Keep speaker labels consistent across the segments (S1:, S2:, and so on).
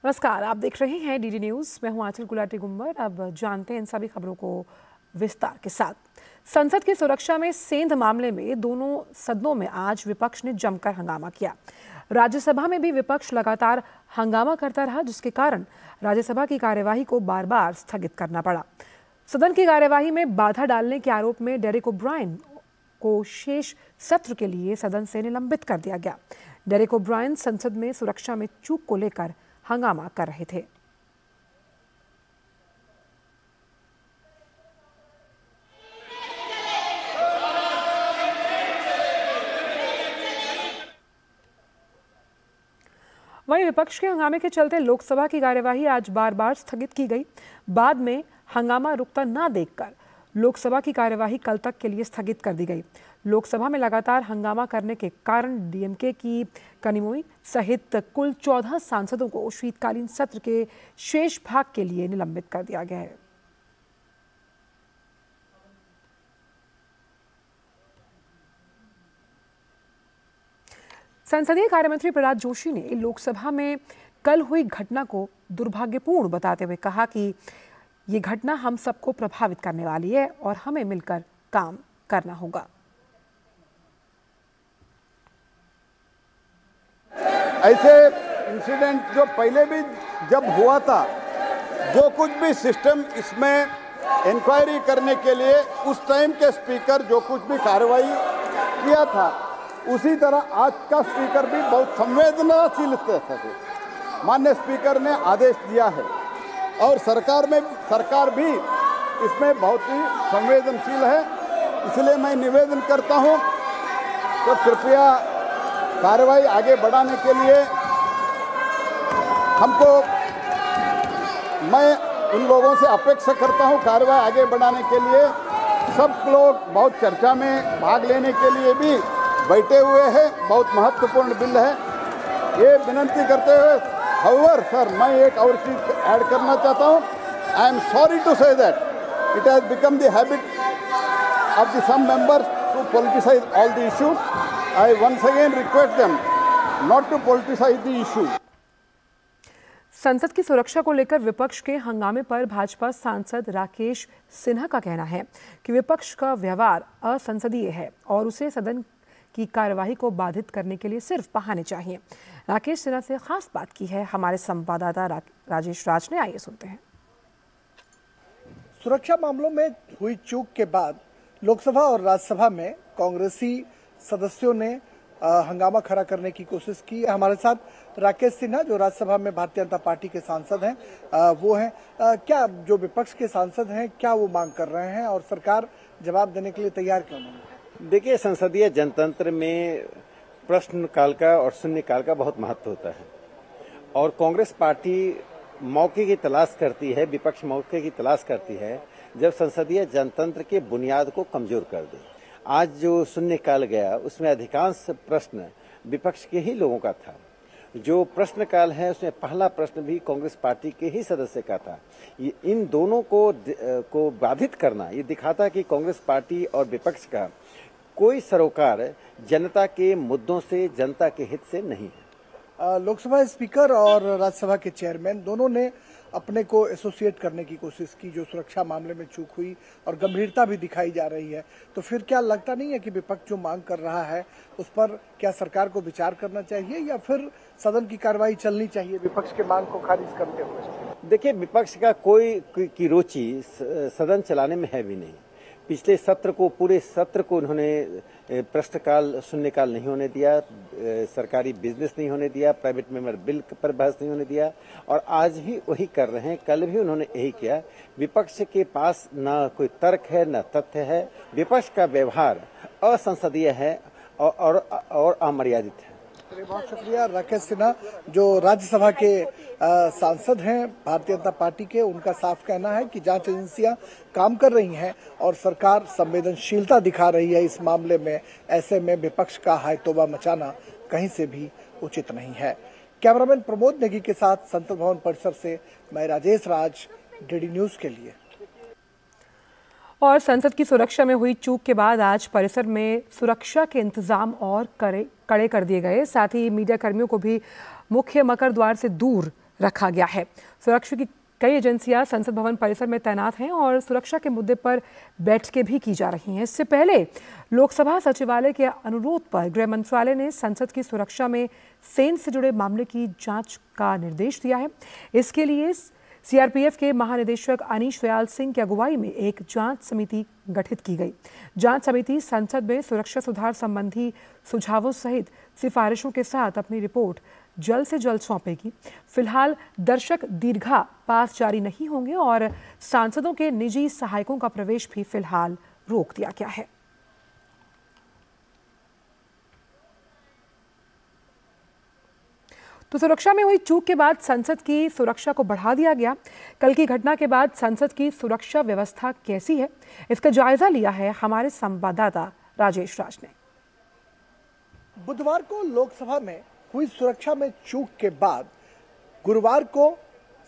S1: नमस्कार, आप देख रहे हैं डीडी न्यूज। मैं हूं आंचल गुलाटी गुम्बर। अब जानते हैं इन सभी खबरों को विस्तार के साथ। संसद की सुरक्षा में सेंध मामले में दोनों सदनों में आज विपक्ष ने जमकर हंगामा किया। राज्यसभा में भी विपक्ष लगातार हंगामा करता रहा, जिसके कारण राज्यसभा की कार्यवाही को बार बार स्थगित करना पड़ा। सदन की कार्यवाही में बाधा डालने के आरोप में डेरेक ओब्रायन को शेष सत्र के लिए सदन से निलंबित कर दिया गया। डेरेक ओब्रायन संसद में सुरक्षा में चूक को लेकर हंगामा कर रहे थे। वहीं विपक्ष के हंगामे के चलते लोकसभा की कार्यवाही आज बार बार स्थगित की गई। बाद में हंगामा रुकता ना देखकर लोकसभा की कार्यवाही कल तक के लिए स्थगित कर दी गई। लोकसभा में लगातार हंगामा करने के कारण डीएमके की कनिमोई सहित कुल 14 सांसदों को शीतकालीन सत्र के शेष भाग के लिए निलंबित कर दिया गया है। संसदीय कार्यमंत्री प्रहलाद जोशी ने लोकसभा में कल हुई घटना को दुर्भाग्यपूर्ण बताते हुए कहा कि ये घटना हम सबको प्रभावित करने वाली है और हमें मिलकर काम करना होगा।
S2: ऐसे इंसिडेंट जो पहले भी जब हुआ था, जो कुछ भी सिस्टम इसमें इंक्वायरी करने के लिए उस टाइम के स्पीकर जो कुछ भी कार्रवाई किया था, उसी तरह आज का स्पीकर भी बहुत संवेदनशील थे। माननीय स्पीकर ने आदेश दिया है और सरकार भी इसमें बहुत ही संवेदनशील है। इसलिए मैं निवेदन करता हूं तो कृपया कार्रवाई आगे बढ़ाने के लिए मैं उन लोगों से अपेक्षा करता हूं, कार्रवाई आगे बढ़ाने के लिए सब लोग बहुत चर्चा में भाग लेने के लिए भी बैठे हुए हैं। बहुत महत्वपूर्ण बिल है, ये विनंती करते हुए हाउएवर सर मैं एक और चीज ऐड करना चाहता हूँ। I am sorry to say that it has become the habit of the some members to politicize all the issues. I once again request them not to politicize the issue.
S1: संसद की सुरक्षा को लेकर विपक्ष के हंगामे पर भाजपा सांसद राकेश सिन्हा का कहना है कि विपक्ष का व्यवहार असंसदीय है और उसे सदन की कार्यवाही को बाधित करने के लिए सिर्फ बहाने चाहिए। राकेश सिन्हा से खास बात की है हमारे संवाददाता राजेश राज ने। आइए सुनते हैं।
S3: सुरक्षा मामलों में हुई चूक के बाद लोकसभा और राज्यसभा में कांग्रेसी सदस्यों ने हंगामा खड़ा करने की कोशिश की। हमारे साथ राकेश सिन्हा जो राज्यसभा में भारतीय जनता पार्टी के सांसद हैं, वो हैं। क्या जो विपक्ष के सांसद हैं क्या वो मांग कर रहे हैं और सरकार जवाब देने के लिए तैयार क्यों नहीं?
S4: देखिए, संसदीय जनतंत्र में प्रश्नकाल का और शून्यकाल का बहुत महत्व होता है और कांग्रेस पार्टी मौके की तलाश करती है, विपक्ष मौके की तलाश करती है जब संसदीय जनतंत्र के बुनियाद को कमजोर कर दे। आज जो शून्यकाल गया उसमें अधिकांश प्रश्न विपक्ष के ही लोगों का था। जो प्रश्नकाल है उसमें पहला प्रश्न भी कांग्रेस पार्टी के ही सदस्य का था। इन दोनों को बाधित करना ये दिखाता कि कांग्रेस पार्टी और विपक्ष का कोई सरोकार जनता के मुद्दों से, जनता के हित से नहीं है।
S3: लोकसभा स्पीकर और राज्यसभा के चेयरमैन दोनों ने अपने को एसोसिएट करने की कोशिश की। जो सुरक्षा मामले में चूक हुई और गंभीरता भी दिखाई जा रही है, तो फिर क्या लगता नहीं है कि विपक्ष जो मांग कर रहा है उस पर क्या सरकार को विचार करना चाहिए या फिर सदन की कार्रवाई चलनी चाहिए विपक्ष के मांग को खारिज करते हुए?
S4: देखिए, विपक्ष का कोई की रुचि सदन चलाने में है भी नहीं। पिछले पूरे सत्र को उन्होंने प्रश्नकाल शून्यकाल नहीं होने दिया, सरकारी बिजनेस नहीं होने दिया, प्राइवेट मेंबर बिल पर बहस नहीं होने दिया और आज भी वही कर रहे हैं। कल भी उन्होंने यही किया। विपक्ष के पास न कोई तर्क है न तथ्य है। विपक्ष का व्यवहार असंसदीय है और अमर्यादित है।
S3: बहुत शुक्रिया राकेश सिन्हा जो राज्यसभा के सांसद हैं भारतीय जनता पार्टी के। उनका साफ कहना है कि जांच एजेंसियां काम कर रही हैं और सरकार संवेदनशीलता दिखा रही है इस मामले में। ऐसे में विपक्ष का हाय तौबा मचाना कहीं से भी उचित नहीं है। कैमरामैन प्रमोद नेगी के साथ संसद भवन परिसर से मैं राजेश राज, डीडी न्यूज के लिए।
S1: और संसद की सुरक्षा में हुई चूक के बाद आज परिसर में सुरक्षा के इंतजाम और कड़े कर दिए गए। साथ ही मीडिया कर्मियों को भी मुख्य मकर द्वार से दूर रखा गया है। सुरक्षा की कई एजेंसियां संसद भवन परिसर में तैनात हैं और सुरक्षा के मुद्दे पर बैठकें भी की जा रही हैं। इससे पहले लोकसभा सचिवालय के अनुरोध पर गृह मंत्रालय ने संसद की सुरक्षा में सेना से जुड़े मामले की जांच का निर्देश दिया है। इसके लिए सीआरपीएफ के महानिदेशक अनीश दयाल सिंह की अगुवाई में एक जांच समिति गठित की गई। जांच समिति संसद में सुरक्षा सुधार संबंधी सुझावों सहित सिफारिशों के साथ अपनी रिपोर्ट जल्द से जल्द सौंपेगी। फिलहाल दर्शक दीर्घा पास जारी नहीं होंगे और सांसदों के निजी सहायकों का प्रवेश भी फिलहाल रोक दिया गया है। तो सुरक्षा में हुई चूक के बाद संसद की सुरक्षा को बढ़ा दिया गया। कल की घटना के बाद संसद की सुरक्षा व्यवस्था कैसी है, इसका जायजा लिया है हमारे संवाददाता राजेश राज ने।
S3: बुधवार को लोकसभा में हुई सुरक्षा में चूक के बाद गुरुवार को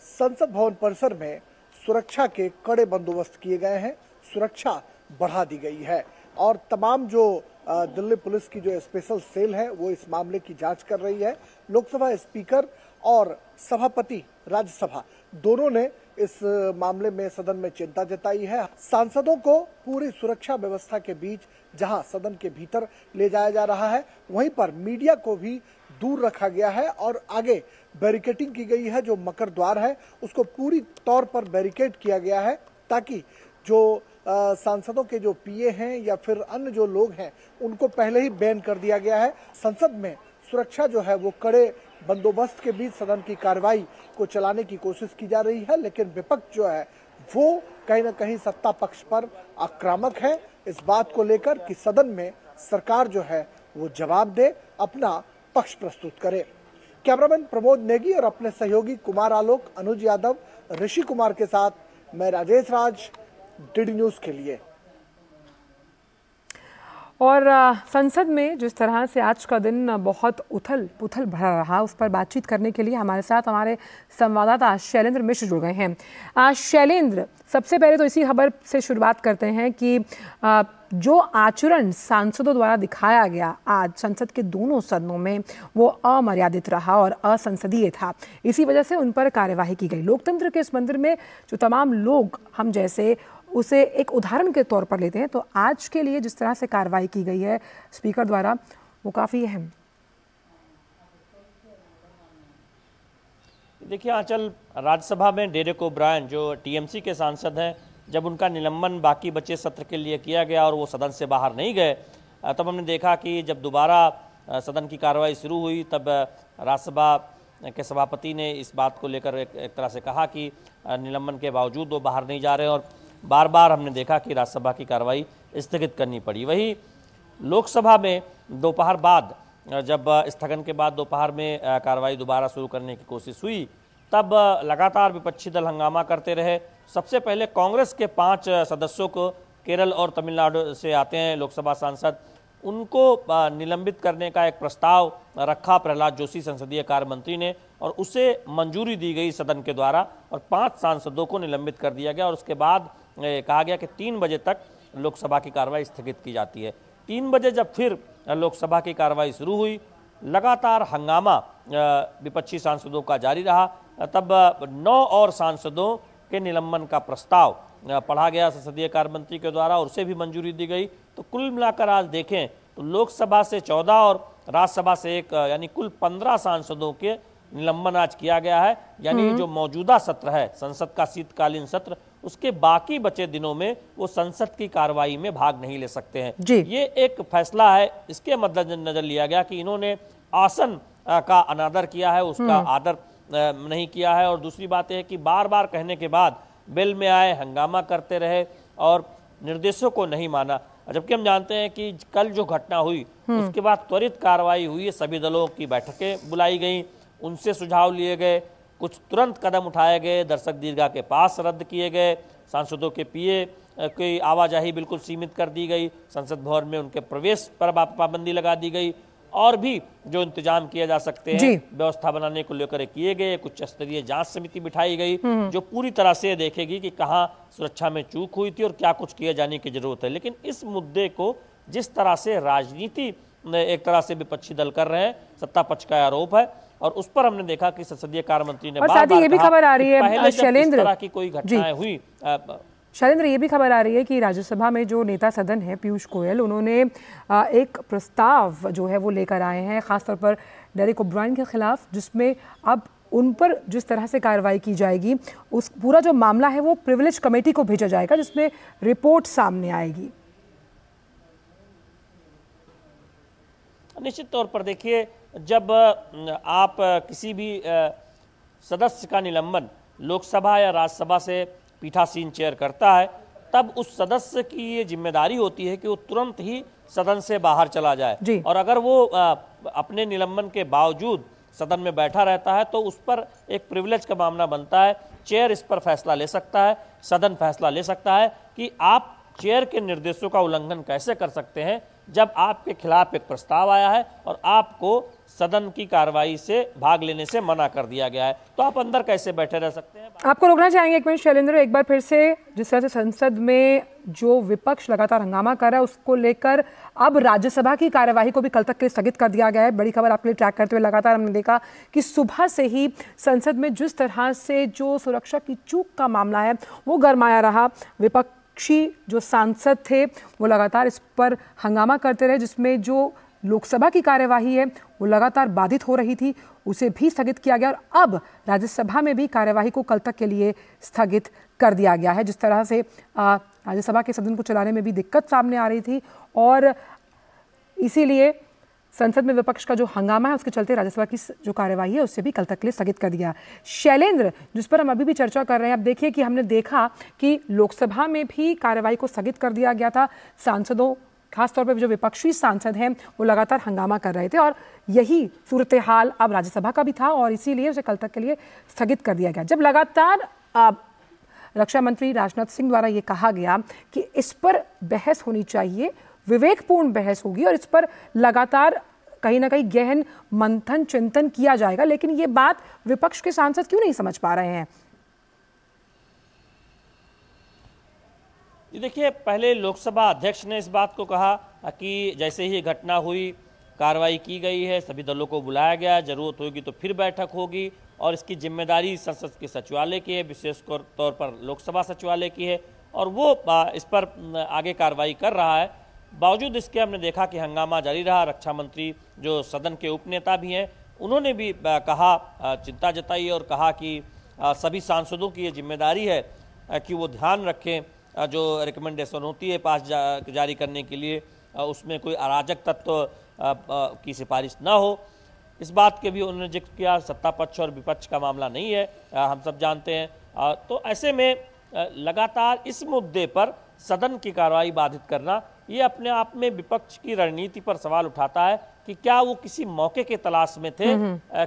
S3: संसद भवन परिसर में सुरक्षा के कड़े बंदोबस्त किए गए हैं। सुरक्षा बढ़ा दी गई है और तमाम जो दिल्ली पुलिस की जो स्पेशल सेल है वो इस मामले की जांच कर रही है। लोकसभा स्पीकर और सभापति राज्यसभा दोनों ने इस मामले में सदन में चिंता जताई है। सांसदों को पूरी सुरक्षा व्यवस्था के बीच जहां सदन के भीतर ले जाया जा रहा है, वहीं पर मीडिया को भी दूर रखा गया है और आगे बैरिकेडिंग की गई है। जो मकर द्वार है उसको पूरी तौर पर बैरिकेड किया गया है ताकि जो सांसदों के जो पीए हैं या फिर अन्य जो लोग हैं उनको पहले ही बैन कर दिया गया है। संसद में सुरक्षा जो है वो कड़े बंदोबस्त के बीच सदन की कार्रवाई को चलाने की कोशिश की जा रही है, लेकिन विपक्ष जो है वो कहीं न कहीं सत्ता पक्ष पर आक्रामक है इस बात को लेकर कि सदन में सरकार जो है वो जवाब दे, अपना पक्ष प्रस्तुत करे। कैमरामैन प्रमोद नेगी और अपने सहयोगी कुमार आलोक, अनुज यादव, ऋषि कुमार के साथ मैं राजेश राज, डीडी न्यूज के लिए।
S1: और संसद में जिस तरह से आज का दिन बहुत उथल पुथल भरा रहा, उस पर बातचीत करने के लिए हमारे साथ हमारे संवाददाता शैलेंद्र मिश्र जुड़ गए हैं। शैलेंद्र, सबसे पहले तो इसी खबर से शुरुआत करते हैं कि जो आचरण सांसदों द्वारा दिखाया गया आज संसद के दोनों सदनों में वो अमर्यादित रहा और असंसदीय था। इसी वजह से उन पर कार्यवाही की गई। लोकतंत्र के इस मंदिर में जो तमाम लोग हम जैसे उसे एक उदाहरण के तौर पर लेते हैं, तो आज के लिए जिस तरह से कार्रवाई की गई है स्पीकर द्वारा वो काफ़ी अहम।
S5: देखिए आंचल, राज्यसभा में डेरेक ओब्रायन जो टीएमसी के सांसद हैं, जब उनका निलंबन बाकी बचे सत्र के लिए किया गया और वो सदन से बाहर नहीं गए, तब हमने देखा कि जब दोबारा सदन की कार्रवाई शुरू हुई तब राज्यसभा के सभापति ने इस बात को लेकर एक तरह से कहा कि निलंबन के बावजूद वो बाहर नहीं जा रहे हैं और बार बार हमने देखा कि राज्यसभा की कार्रवाई स्थगित करनी पड़ी। वही लोकसभा में दोपहर बाद, जब स्थगन के बाद दोपहर में कार्रवाई दोबारा शुरू करने की कोशिश हुई, तब लगातार विपक्षी दल हंगामा करते रहे। सबसे पहले कांग्रेस के 5 सदस्यों को, केरल और तमिलनाडु से आते हैं लोकसभा सांसद, उनको निलंबित करने का एक प्रस्ताव रखा प्रहलाद जोशी संसदीय कार्य मंत्री ने और उसे मंजूरी दी गई सदन के द्वारा और 5 सांसदों को निलंबित कर दिया गया और उसके बाद कहा गया कि 3 बजे तक लोकसभा की कार्रवाई स्थगित की जाती है। 3 बजे जब फिर लोकसभा की कार्रवाई शुरू हुई, लगातार हंगामा विपक्षी सांसदों का जारी रहा। तब 9 और सांसदों के निलंबन का प्रस्ताव पढ़ा गया संसदीय कार्य मंत्री के द्वारा और उसे भी मंजूरी दी गई। तो कुल मिलाकर आज देखें तो लोकसभा से 14 और राज्यसभा से 1, यानी कुल 15 सांसदों के निलंबन आज किया गया है। यानी जो मौजूदा सत्र है संसद का शीतकालीन सत्र, उसके बाकी बचे दिनों में वो संसद की कार्रवाई में भाग नहीं ले सकते हैं। ये एक फैसला है, इसके मद्देनजर लिया गया कि इन्होंने आसन का अनादर किया है, उसका आदर नहीं किया है। और दूसरी बात यह है कि बार बार कहने के बाद बेल में आए, हंगामा करते रहे और निर्देशों को नहीं माना। जबकि हम जानते हैं कि कल जो घटना हुई उसके बाद त्वरित कार्रवाई हुई, सभी दलों की बैठकें बुलाई गई, उनसे सुझाव लिए गए, कुछ तुरंत कदम उठाए गए, दर्शक दीर्घा के पास रद्द किए गए, सांसदों के पीए की आवाजाही बिल्कुल सीमित कर दी गई, संसद भवन में उनके प्रवेश पर पाबंदी लगा दी गई और भी जो इंतजाम किए जा सकते हैं व्यवस्था बनाने को लेकर किए गए। कुछ स्तरीय जांच समिति बिठाई गई जो पूरी तरह से देखेगी कि कहां सुरक्षा में चूक हुई थी और क्या कुछ किए जाने की जरूरत है। लेकिन इस मुद्दे को जिस तरह से राजनीति एक तरह से विपक्षी दल कर रहे हैं, सत्ता पक्ष का आरोप है और उस पर हमने देखा कि संसदीय कार्य मंत्री ने
S1: और साथ ही ये भी खबर आ रही है शैलेंद्र,
S5: इस तरह की कोई घटनाएं हुई।
S1: शैलेंद्र, ये भी खबर आ रही है कि राज्यसभा में जो नेता सदन है पीयूष गोयल, उन्होंने एक प्रस्ताव जो है वो लेकर आए हैं खासतौर पर डेरेक ओब्रायन के खिलाफ, जिसमें अब उन पर जिस तरह से कार्रवाई की जाएगी, उस पूरा जो मामला है वो प्रिविलेज कमेटी को भेजा जाएगा जिसमें रिपोर्ट सामने आएगी।
S5: निश्चित तौर पर देखिए, जब आप किसी भी सदस्य का निलंबन लोकसभा या राज्यसभा से पीठासीन चेयर करता है, तब उस सदस्य की ये जिम्मेदारी होती है कि वो तुरंत ही सदन से बाहर चला जाए। और अगर वो अपने निलंबन के बावजूद सदन में बैठा रहता है तो उस पर एक प्रिविलेज का मामला बनता है। चेयर इस पर फैसला ले सकता है, सदन फैसला ले सकता है कि आप चेयर के निर्देशों का उल्लंघन कैसे कर सकते हैं जब आपके खिलाफ एक प्रस्ताव आया है और आपको सदन की कार्रवाई से भाग लेने से मना कर दिया गया है, तो आप अंदर कैसे बैठे रह सकते हैं।
S1: आपको रोकना चाहेंगे एक मिनट शैलेंद्र, एक बार फिर से जिस तरह से संसद में जो विपक्ष लगातार हंगामा कर रहा है उसको लेकर अब राज्यसभा की कार्यवाही को भी कल तक के लिए स्थगित कर दिया गया है। बड़ी खबर आपके लिए ट्रैक करते हुए लगातार हमने देखा कि सुबह से ही संसद में जिस तरह से जो सुरक्षा की चूक का मामला है वो गरमाया रहा। विपक्षी जो सांसद थे वो लगातार इस पर हंगामा करते रहे, जिसमें जो लोकसभा की कार्यवाही है वो लगातार बाधित हो रही थी, उसे भी स्थगित किया गया और अब राज्यसभा में भी कार्यवाही को कल तक के लिए स्थगित कर दिया गया है। जिस तरह से राज्यसभा के सदन को चलाने में भी दिक्कत सामने आ रही थी और इसीलिए संसद में विपक्ष का जो हंगामा है उसके चलते राज्यसभा की जो कार्यवाही है उससे भी कल तक के लिए स्थगित कर दिया। शैलेंद्र, जिस पर हम अभी भी चर्चा कर रहे हैं, अब देखिए कि हमने देखा कि लोकसभा में भी कार्यवाही को स्थगित कर दिया गया था। सांसदों, खासतौर पर जो विपक्षी सांसद हैं वो लगातार हंगामा कर रहे थे और यही सूरत हाल अब राज्यसभा का भी था और इसीलिए उसे कल तक के लिए स्थगित कर दिया गया। जब लगातार रक्षा मंत्री राजनाथ सिंह द्वारा ये कहा गया कि इस पर बहस होनी चाहिए, विवेकपूर्ण बहस होगी और इस पर लगातार कहीं ना कहीं गहन मंथन चिंतन किया जाएगा, लेकिन ये बात विपक्ष के सांसद क्यों नहीं समझ पा रहे हैं?
S5: देखिए, पहले लोकसभा अध्यक्ष ने इस बात को कहा कि जैसे ही घटना हुई, कार्रवाई की गई है, सभी दलों को बुलाया गया, जरूरत होगी तो फिर बैठक होगी और इसकी जिम्मेदारी संसद के सचिवालय की है, विशेष तौर पर लोकसभा सचिवालय की है और वो इस पर आगे कार्रवाई कर रहा है। बावजूद इसके हमने देखा कि हंगामा जारी रहा। रक्षा मंत्री जो सदन के उपनेता भी हैं, उन्होंने भी कहा, चिंता जताई और कहा कि सभी सांसदों की ये जिम्मेदारी है कि वो ध्यान रखें, जो रिकमेंडेशन होती है पास जारी करने के लिए उसमें कोई अराजक तत्व की सिफारिश ना हो। इस बात के भी उन्होंने जिक्र किया। सत्ता पक्ष और विपक्ष का मामला नहीं है, हम सब जानते हैं। तो ऐसे में लगातार इस मुद्दे पर सदन की कार्रवाई बाधित करना ये अपने आप में विपक्ष की रणनीति पर सवाल उठाता है कि क्या वो किसी मौके के तलाश में थे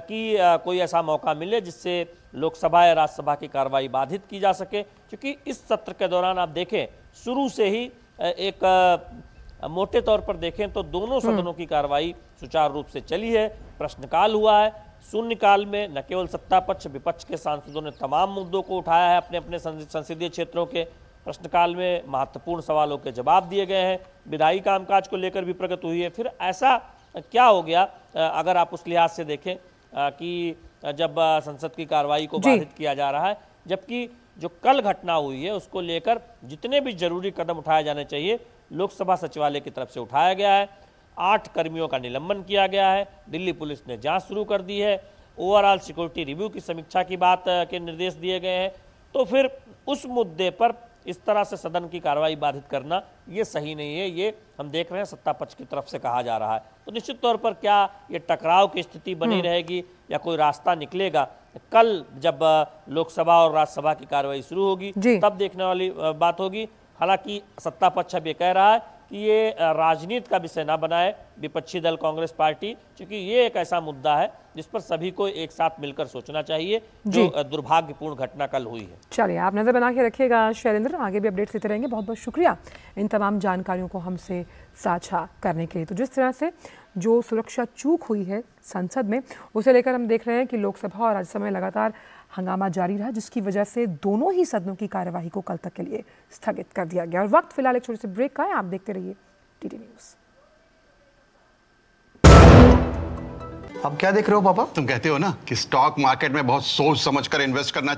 S5: कि कोई ऐसा मौका मिले जिससे लोकसभा या राज्यसभा की कार्रवाई बाधित की जा सके। क्योंकि इस सत्र के दौरान आप देखें, शुरू से ही एक मोटे तौर पर देखें तो दोनों सदनों की कार्रवाई सुचारू रूप से चली है। प्रश्नकाल हुआ है, शून्यकाल में न केवल सत्ता पक्ष, विपक्ष के सांसदों ने तमाम मुद्दों को उठाया है अपने अपने संसदीय क्षेत्रों के। प्रश्नकाल में महत्वपूर्ण सवालों के जवाब दिए गए हैं, विधायी कामकाज को लेकर भी प्रगति हुई है। फिर ऐसा क्या हो गया, अगर आप उस लिहाज से देखें कि जब संसद की कार्रवाई को बाधित किया जा रहा है, जबकि जो कल घटना हुई है उसको लेकर जितने भी जरूरी कदम उठाए जाने चाहिए लोकसभा सचिवालय की तरफ से उठाया गया है। 8 कर्मियों का निलंबन किया गया है, दिल्ली पुलिस ने जांच शुरू कर दी है, ओवरऑल सिक्योरिटी रिव्यू की समीक्षा की बात के निर्देश दिए गए हैं। तो फिर उस मुद्दे पर इस तरह से सदन की कार्रवाई बाधित करना ये सही नहीं है, ये हम देख रहे हैं सत्ता पक्ष की तरफ से कहा जा रहा है। तो निश्चित तौर पर क्या ये टकराव की स्थिति बनी रहेगी या कोई रास्ता निकलेगा, कल जब लोकसभा और राज्यसभा की कार्रवाई शुरू होगी तब देखने वाली बात होगी। हालांकि सत्ता पक्ष अब ये कह रहा है कि ये राजनीति का विषय ना बनाए विपक्षी दल कांग्रेस पार्टी, क्योंकि ये एक ऐसा मुद्दा है जिस पर सभी को एक साथ मिलकर सोचना चाहिए, जो दुर्भाग्यपूर्ण घटना कल हुई है।
S1: चलिए, आप नजर बना के रखिएगा शैलेंद्र, आगे भी अपडेट्स देते रहेंगे। बहुत बहुत शुक्रिया इन तमाम जानकारियों को हमसे साझा करने के लिए। तो जिस तरह से जो सुरक्षा चूक हुई है संसद में, उसे लेकर हम देख रहे हैं कि लोकसभा और राज्यसभा में लगातार हंगामा जारी रहा, जिसकी वजह से दोनों ही सदनों की कार्यवाही को कल तक के लिए स्थगित कर दिया गया। और वक्त फिलहाल एक छोटे से ब्रेक का है, आप देखते रहिए टीटी न्यूज़।
S6: अब क्या देख रहे हो पापा?
S7: तुम कहते हो ना कि स्टॉक मार्केट में बहुत सोच समझकर इन्वेस्ट करना